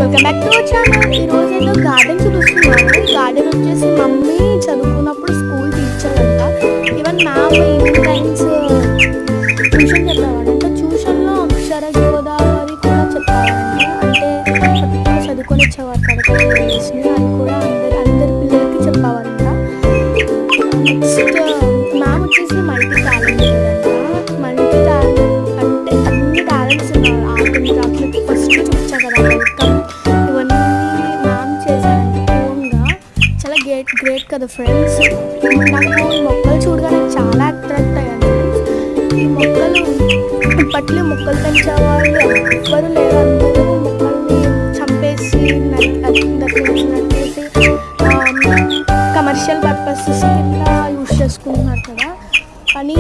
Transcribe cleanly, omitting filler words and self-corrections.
Welcome back to our channel. ఈరోజు ఏదో garden చూపిస్తున్నాను. ఈ గార్డెన్ వచ్చేసి మమ్మీ చదువుకున్నప్పుడు స్కూల్ టీచర్ అంట. Even ma'am evening times tuition చెప్పేవాడు అంట. ట్యూషన్లో అక్షర గోదావరి కూడా చెప్పేవాడంట. అంటే పర్టికులర్ చదువుకొని ఇచ్చేవారు కదా అది కూడా అందరి పిల్లలకి చెప్పేవారంట. నెక్స్ట్ మ్యామ్ వచ్చేసి మల్టీ టాలెంటెడ్ అంట. మల్టీ టాలెంట్ అంటే అన్ని టాలెంట్స్ ఉన్నారు. ఆర్ట్ క్రాఫ్ట్ ఫస్ట్ చూపించా కదా వెల్కమ్, ఇవన్నీ మ్యామ్ చేశారంట ఓన్గా. చాలా గ్రేట్ కదా ఫ్రెండ్స్. నాకు ఈ మొక్కలు చూడగానే చాలా అట్రాక్ట్ అయ్యాను ఫ్రెండ్స్. ఈ మొక్కలు ఇప్పట్లో మొక్కలు పెంచేవాళ్ళు ఎవ్వరు లేరు. అందరూ మొక్కల్ని చంపేసి నరికేసి కమర్షియల్ పర్పసెస్ కింద యూజ్ చేసుకుంటున్నారు కదా. కానీ